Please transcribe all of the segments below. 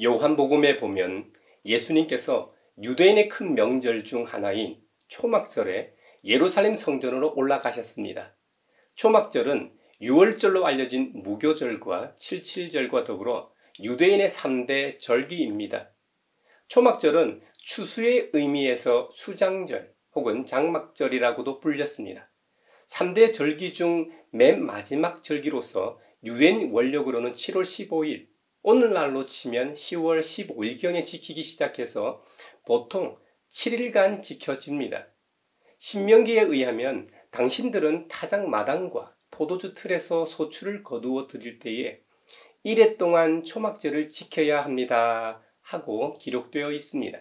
요한복음에 보면 예수님께서 유대인의 큰 명절 중 하나인 초막절에 예루살렘 성전으로 올라가셨습니다. 초막절은 6월절로 알려진 무교절과 칠칠절과 더불어 유대인의 3대 절기입니다. 초막절은 추수의 의미에서 수장절 혹은 장막절이라고도 불렸습니다. 3대 절기 중 맨 마지막 절기로서 유대인 원력으로는 7월 15일, 오늘날로 치면 10월 15일경에 지키기 시작해서 보통 7일간 지켜집니다. 신명기에 의하면 당신들은 타작 마당과 포도주 틀에서 소출을 거두어 드릴 때에 1회 동안 초막절을 지켜야 합니다 하고 기록되어 있습니다.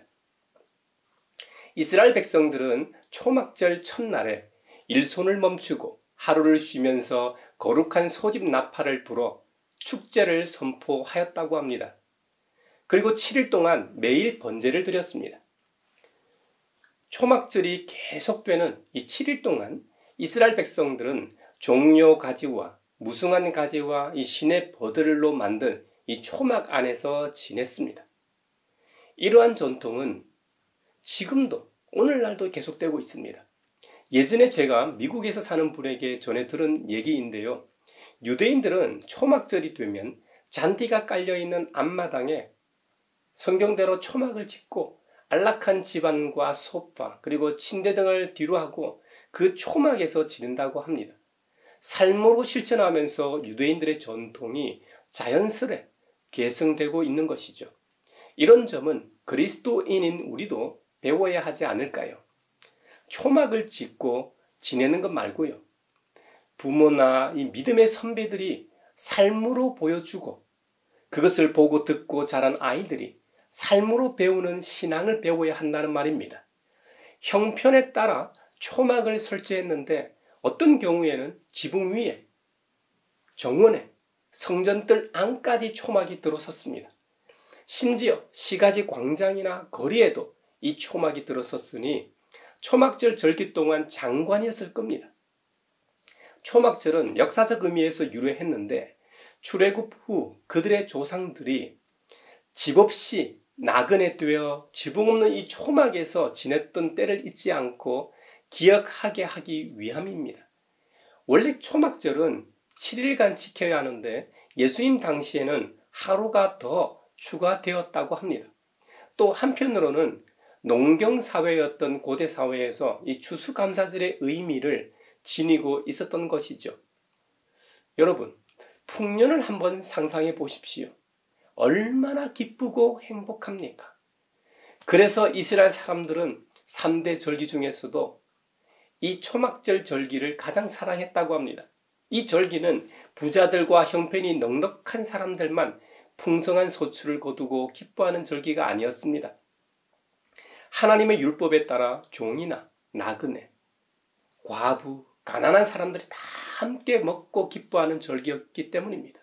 이스라엘 백성들은 초막절 첫날에 일손을 멈추고 하루를 쉬면서 거룩한 소집 나팔을 불어 축제를 선포하였다고 합니다. 그리고 7일 동안 매일 번제를 드렸습니다. 초막절이 계속되는 이 7일 동안 이스라엘 백성들은 종려 가지와 무성한 가지와 이 시내 버들로 만든 이 초막 안에서 지냈습니다. 이러한 전통은 지금도 오늘날도 계속되고 있습니다. 예전에 제가 미국에서 사는 분에게 전해 들은 얘기인데요. 유대인들은 초막절이 되면 잔디가 깔려있는 앞마당에 성경대로 초막을 짓고 안락한 집안과 소파 그리고 침대 등을 뒤로 하고 그 초막에서 지낸다고 합니다. 삶으로 실천하면서 유대인들의 전통이 자연스레 계승되고 있는 것이죠. 이런 점은 그리스도인인 우리도 배워야 하지 않을까요? 초막을 짓고 지내는 것 말고요. 부모나 이 믿음의 선배들이 삶으로 보여주고 그것을 보고 듣고 자란 아이들이 삶으로 배우는 신앙을 배워야 한다는 말입니다. 형편에 따라 초막을 설치했는데 어떤 경우에는 지붕 위에, 정원에, 성전뜰 안까지 초막이 들어섰습니다. 심지어 시가지 광장이나 거리에도 이 초막이 들어섰으니 초막절 절기 동안 장관이었을 겁니다. 초막절은 역사적 의미에서 유래했는데 출애굽 후 그들의 조상들이 집 없이 나그네 되어 지붕 없는 이 초막에서 지냈던 때를 잊지 않고 기억하게 하기 위함입니다. 원래 초막절은 7일간 지켜야 하는데 예수님 당시에는 하루가 더 추가되었다고 합니다. 또 한편으로는 농경사회였던 고대 사회에서 이 추수감사절의 의미를 지니고 있었던 것이죠. 여러분, 풍년을 한번 상상해 보십시오. 얼마나 기쁘고 행복합니까? 그래서 이스라엘 사람들은 3대 절기 중에서도 이 초막절 절기를 가장 사랑했다고 합니다. 이 절기는 부자들과 형편이 넉넉한 사람들만 풍성한 소출을 거두고 기뻐하는 절기가 아니었습니다. 하나님의 율법에 따라 종이나 나그네, 과부, 가난한 사람들이 다 함께 먹고 기뻐하는 절기였기 때문입니다.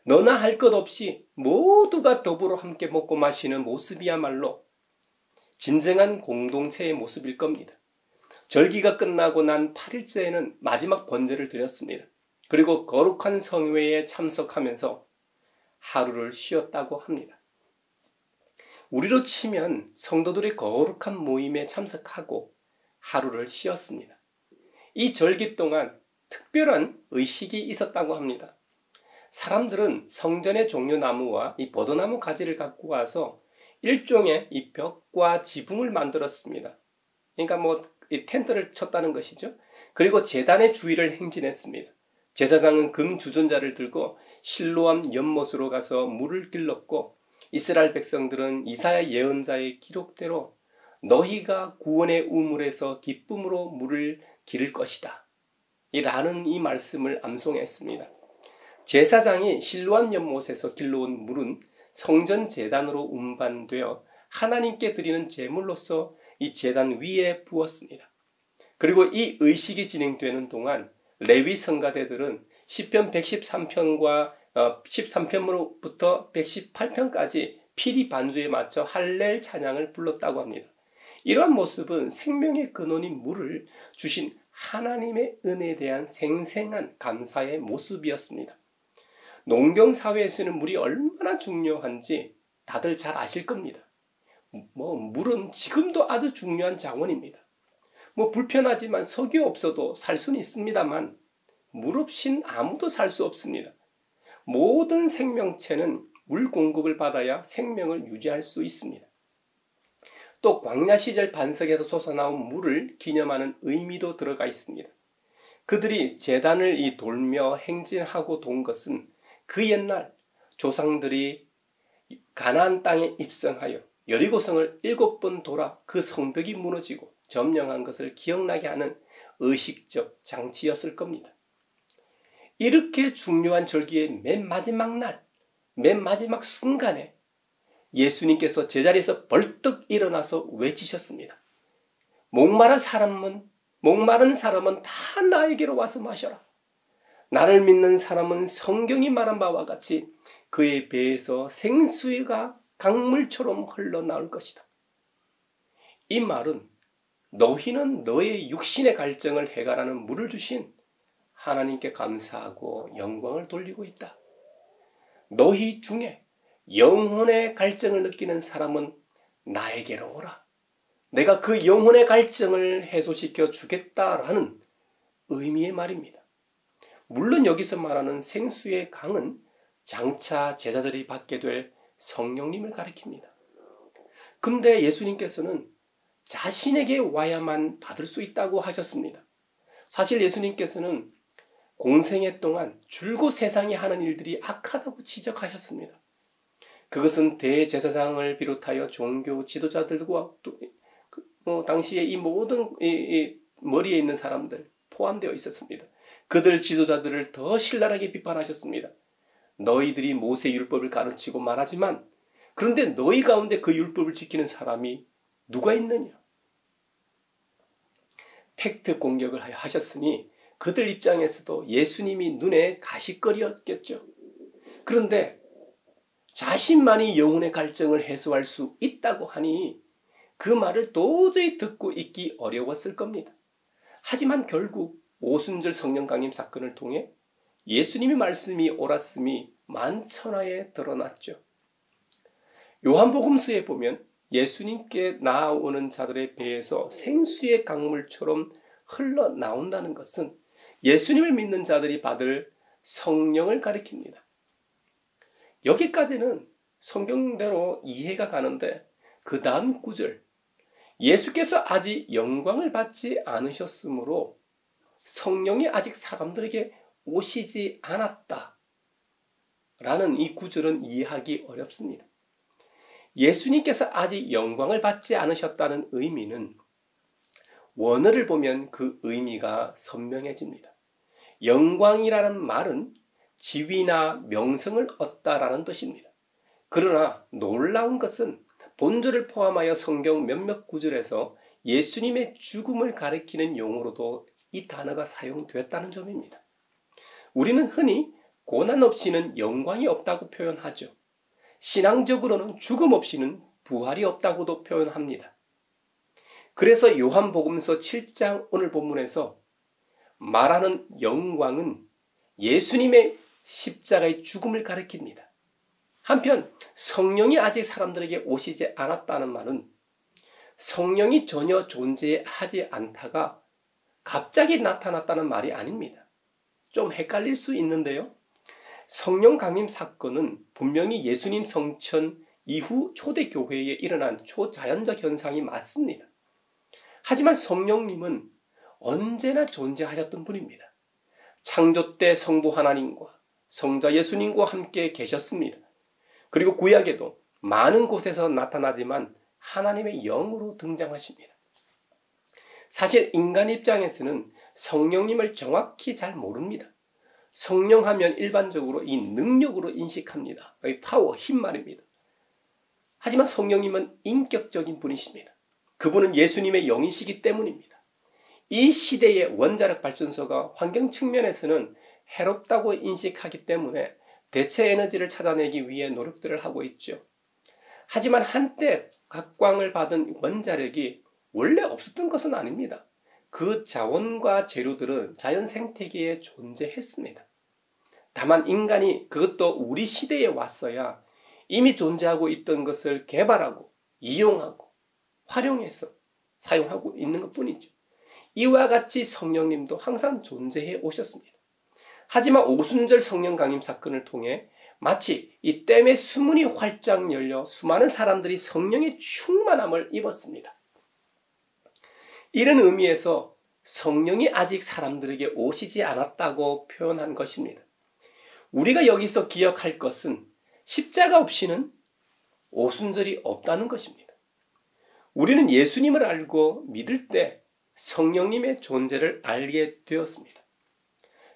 너나 할 것 없이 모두가 더불어 함께 먹고 마시는 모습이야말로 진정한 공동체의 모습일 겁니다. 절기가 끝나고 난 8일째에는 마지막 번제를 드렸습니다. 그리고 거룩한 성회에 참석하면서 하루를 쉬었다고 합니다. 우리로 치면 성도들이 거룩한 모임에 참석하고 하루를 쉬었습니다. 이 절기 동안 특별한 의식이 있었다고 합니다. 사람들은 성전의 종려나무와 이 버드나무 가지를 갖고 와서 일종의 이 벽과 지붕을 만들었습니다. 그러니까 이 텐트를 쳤다는 것이죠. 그리고 제단의 주위를 행진했습니다. 제사장은 금 주전자를 들고 실로암 연못으로 가서 물을 길렀고 이스라엘 백성들은 이사야 예언자의 기록대로 너희가 구원의 우물에서 기쁨으로 물을 기를 것이다 라는 이 말씀을 암송했습니다. 제사장이 실로암 연못에서 길러온 물은 성전 제단으로 운반되어 하나님께 드리는 제물로서 이 제단 위에 부었습니다. 그리고 이 의식이 진행되는 동안 레위 성가대들은 시편 113편과 13편으로부터 118편까지 피리 반주에 맞춰 할렐 찬양을 불렀다고 합니다. 이러한 모습은 생명의 근원인 물을 주신 하나님의 은혜에 대한 생생한 감사의 모습이었습니다. 농경사회에서는 물이 얼마나 중요한지 다들 잘 아실 겁니다. 물은 지금도 아주 중요한 자원입니다. 불편하지만 석유 없어도 살 수는 있습니다만 물 없인 아무도 살 수 없습니다. 모든 생명체는 물 공급을 받아야 생명을 유지할 수 있습니다. 또 광야 시절 반석에서 솟아나온 물을 기념하는 의미도 들어가 있습니다. 그들이 제단을 돌며 행진하고 돈 것은 그 옛날 조상들이 가나안 땅에 입성하여 여리고성을 7번 돌아 그 성벽이 무너지고 점령한 것을 기억나게 하는 의식적 장치였을 겁니다. 이렇게 중요한 절기의 맨 마지막 날, 맨 마지막 순간에 예수님께서 제자리에서 벌떡 일어나서 외치셨습니다. 목마른 사람은 다 나에게로 와서 마셔라. 나를 믿는 사람은 성경이 말한 바와 같이 그의 배에서 생수가 강물처럼 흘러나올 것이다. 이 말은 너희는 너의 육신의 갈증을 해결하는 물을 주신 하나님께 감사하고 영광을 돌리고 있다. 너희 중에 영혼의 갈증을 느끼는 사람은 나에게로 오라. 내가 그 영혼의 갈증을 해소시켜 주겠다라는 의미의 말입니다. 물론 여기서 말하는 생수의 강은 장차 제자들이 받게 될 성령님을 가리킵니다. 근데 예수님께서는 자신에게 와야만 받을 수 있다고 하셨습니다. 사실 예수님께서는 공생애 동안 줄곧 세상이 하는 일들이 악하다고 지적하셨습니다. 그것은 대제사장을 비롯하여 종교 지도자들과 또 당시에 이 모든 머리에 있는 사람들 포함되어 있었습니다. 그들 지도자들을 더 신랄하게 비판하셨습니다. 너희들이 모세 율법을 가르치고 말하지만 그런데 너희 가운데 그 율법을 지키는 사람이 누가 있느냐? 팩트 공격을 하셨으니 그들 입장에서도 예수님이 눈에 가시거리였겠죠. 그런데 자신만이 영혼의 갈증을 해소할 수 있다고 하니 그 말을 도저히 듣고 있기 어려웠을 겁니다. 하지만 결국 오순절 성령 강림 사건을 통해 예수님의 말씀이 옳았음이 만천하에 드러났죠. 요한복음서에 보면 예수님께 나아오는 자들의 배에서 생수의 강물처럼 흘러나온다는 것은 예수님을 믿는 자들이 받을 성령을 가리킵니다. 여기까지는 성경대로 이해가 가는데 그 다음 구절, 예수께서 아직 영광을 받지 않으셨으므로 성령이 아직 사람들에게 오시지 않았다 라는 이 구절은 이해하기 어렵습니다. 예수님께서 아직 영광을 받지 않으셨다는 의미는 원어를 보면 그 의미가 선명해집니다. 영광이라는 말은 지위나 명성을 얻다라는 뜻입니다. 그러나 놀라운 것은 본절을 포함하여 성경 몇몇 구절에서 예수님의 죽음을 가리키는 용어로도 이 단어가 사용되었다는 점입니다. 우리는 흔히 고난 없이는 영광이 없다고 표현하죠. 신앙적으로는 죽음 없이는 부활이 없다고도 표현합니다. 그래서 요한복음서 7장 오늘 본문에서 말하는 영광은 예수님의 십자가의 죽음을 가리킵니다. 한편 성령이 아직 사람들에게 오시지 않았다는 말은 성령이 전혀 존재하지 않다가 갑자기 나타났다는 말이 아닙니다. 좀 헷갈릴 수 있는데요. 성령 강림 사건은 분명히 예수님 성천 이후 초대교회에 일어난 초자연적 현상이 맞습니다. 하지만 성령님은 언제나 존재하셨던 분입니다. 창조 때 성부 하나님과 성자 예수님과 함께 계셨습니다. 그리고 구약에도 많은 곳에서 나타나지만 하나님의 영으로 등장하십니다. 사실 인간 입장에서는 성령님을 정확히 잘 모릅니다. 성령하면 일반적으로 이 능력으로 인식합니다. 파워, 힘 말입니다. 하지만 성령님은 인격적인 분이십니다. 그분은 예수님의 영이시기 때문입니다. 이 시대의 원자력 발전소가 환경 측면에서는 해롭다고 인식하기 때문에 대체 에너지를 찾아내기 위해 노력들을 하고 있죠. 하지만 한때 각광을 받은 원자력이 원래 없었던 것은 아닙니다. 그 자원과 재료들은 자연 생태계에 존재했습니다. 다만 인간이 그것도 우리 시대에 왔어야 이미 존재하고 있던 것을 개발하고 이용하고 활용해서 사용하고 있는 것뿐이죠. 이와 같이 성령님도 항상 존재해 오셨습니다. 하지만 오순절 성령 강림 사건을 통해 마치 이 댐의 수문이 활짝 열려 수많은 사람들이 성령의 충만함을 입었습니다. 이런 의미에서 성령이 아직 사람들에게 오시지 않았다고 표현한 것입니다. 우리가 여기서 기억할 것은 십자가 없이는 오순절이 없다는 것입니다. 우리는 예수님을 알고 믿을 때 성령님의 존재를 알게 되었습니다.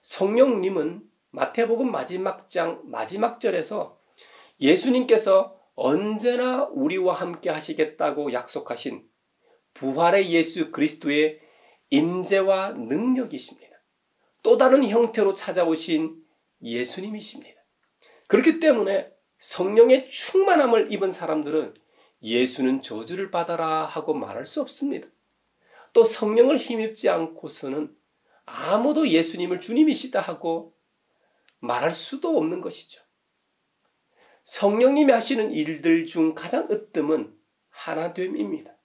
성령님은 마태복음 마지막 장 마지막 절에서 예수님께서 언제나 우리와 함께 하시겠다고 약속하신 부활의 예수 그리스도의 임재와 능력이십니다. 또 다른 형태로 찾아오신 예수님이십니다. 그렇기 때문에 성령의 충만함을 입은 사람들은 예수는 저주를 받아라 하고 말할 수 없습니다. 또 성령을 힘입지 않고서는 아무도 예수님을 주님이시다 하고 말할 수도 없는 것이죠. 성령님이 하시는 일들 중 가장 으뜸은 하나됨입니다.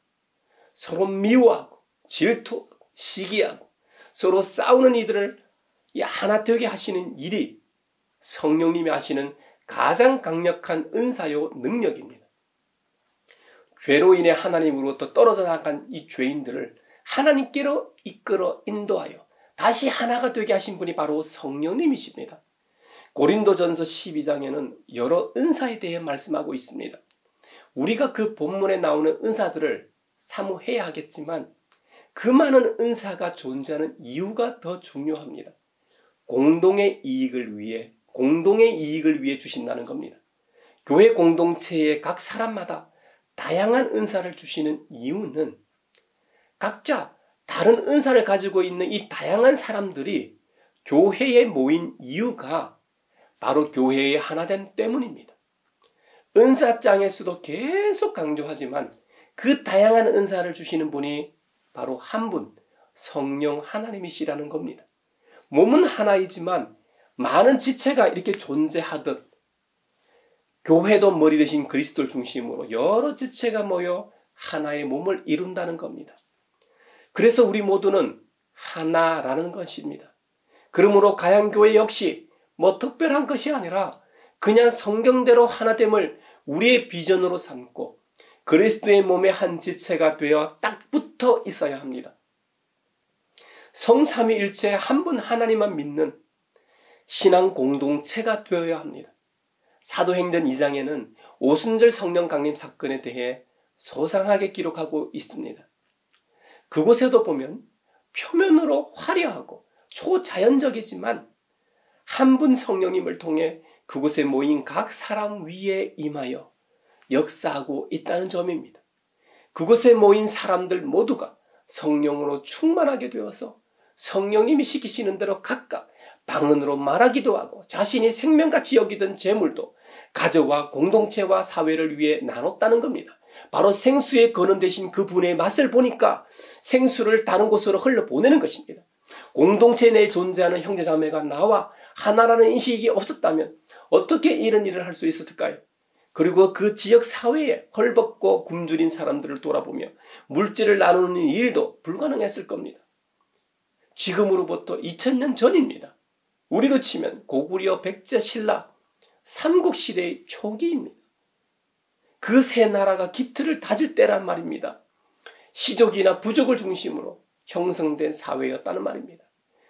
서로 미워하고 질투하고 시기하고 서로 싸우는 이들을 하나 되게 하시는 일이 성령님이 하시는 가장 강력한 은사요 능력입니다. 죄로 인해 하나님으로부터 떨어져 나간 이 죄인들을 하나님께로 이끌어 인도하여 다시 하나가 되게 하신 분이 바로 성령님이십니다. 고린도전서 12장에는 여러 은사에 대해 말씀하고 있습니다. 우리가 그 본문에 나오는 은사들을 사모해야 하겠지만 그 많은 은사가 존재하는 이유가 더 중요합니다. 공동의 이익을 위해 주신다는 겁니다. 교회 공동체의 각 사람마다 다양한 은사를 주시는 이유는 각자 다른 은사를 가지고 있는 이 다양한 사람들이 교회에 모인 이유가 바로 교회의 하나됨 때문입니다. 은사장에서도 계속 강조하지만 그 다양한 은사를 주시는 분이 바로 한 분, 성령 하나님이시라는 겁니다. 몸은 하나이지만 많은 지체가 이렇게 존재하듯 교회도 머리 대신 그리스도를 중심으로 여러 지체가 모여 하나의 몸을 이룬다는 겁니다. 그래서 우리 모두는 하나라는 것입니다. 그러므로 가양교회 역시 특별한 것이 아니라 그냥 성경대로 하나됨을 우리의 비전으로 삼고 그리스도의 몸의 한 지체가 되어 딱 붙어 있어야 합니다. 성삼위일체 한 분 하나님만 믿는 신앙 공동체가 되어야 합니다. 사도행전 2장에는 오순절 성령 강림 사건에 대해 소상하게 기록하고 있습니다. 그곳에도 보면 표면으로 화려하고 초자연적이지만 한 분 성령님을 통해 그곳에 모인 각 사람 위에 임하여 역사하고 있다는 점입니다. 그곳에 모인 사람들 모두가 성령으로 충만하게 되어서 성령님이 시키시는 대로 각각 방언으로 말하기도 하고 자신이 생명같이 여기던 재물도 가정과 공동체와 사회를 위해 나눴다는 겁니다. 바로 생수의 근원 되신 그분의 맛을 보니까 생수를 다른 곳으로 흘려보내는 것입니다. 공동체 내에 존재하는 형제자매가 나와 하나라는 인식이 없었다면 어떻게 이런 일을 할 수 있었을까요? 그리고 그 지역 사회에 헐벗고 굶주린 사람들을 돌아보며 물질을 나누는 일도 불가능했을 겁니다. 지금으로부터 2000년 전입니다. 우리로 치면 고구려, 백제, 신라, 삼국시대의 초기입니다. 그 세 나라가 기틀을 다질 때란 말입니다. 시족이나 부족을 중심으로 형성된 사회였다는 말입니다.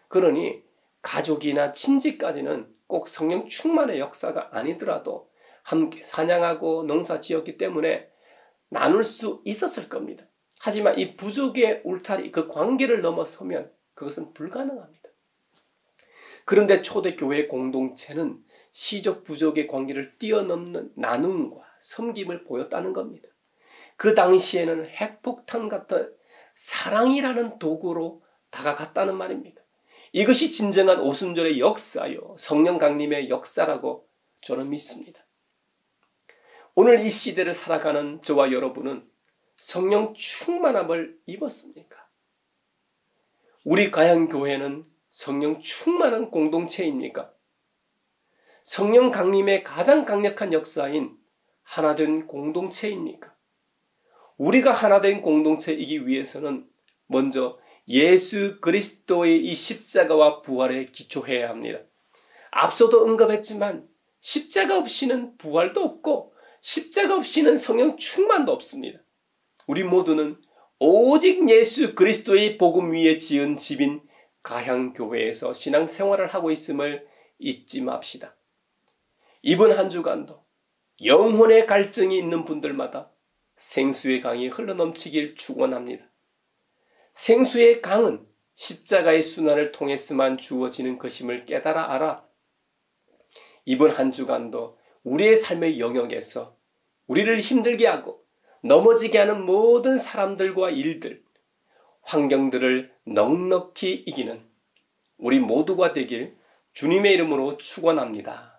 그러니 가족이나 친지까지는 꼭 성령 충만의 역사가 아니더라도 함께 사냥하고 농사 지었기 때문에 나눌 수 있었을 겁니다. 하지만 이 부족의 울타리, 그 관계를 넘어서면 그것은 불가능합니다. 그런데 초대교회 공동체는 시족 부족의 관계를 뛰어넘는 나눔과 섬김을 보였다는 겁니다. 그 당시에는 핵폭탄 같은 사랑이라는 도구로 다가갔다는 말입니다. 이것이 진정한 오순절의 역사요, 성령 강림의 역사라고 저는 믿습니다. 오늘 이 시대를 살아가는 저와 여러분은 성령 충만함을 입었습니까? 우리 가양교회는 성령 충만한 공동체입니까? 성령 강림의 가장 강력한 역사인 하나된 공동체입니까? 우리가 하나된 공동체이기 위해서는 먼저 예수 그리스도의 이 십자가와 부활에 기초해야 합니다. 앞서도 언급했지만 십자가 없이는 부활도 없고 십자가 없이는 성령 충만도 없습니다. 우리 모두는 오직 예수 그리스도의 복음 위에 지은 집인 가향교회에서 신앙생활을 하고 있음을 잊지 맙시다. 이번 한 주간도 영혼의 갈증이 있는 분들마다 생수의 강이 흘러넘치길 축원합니다. 생수의 강은 십자가의 순환을 통해서만 주어지는 것임을 깨달아 알아. 이번 한 주간도 우리의 삶의 영역에서 우리를 힘들게 하고 넘어지게 하는 모든 사람들과 일들, 환경들을 넉넉히 이기는 우리 모두가 되길 주님의 이름으로 축원합니다.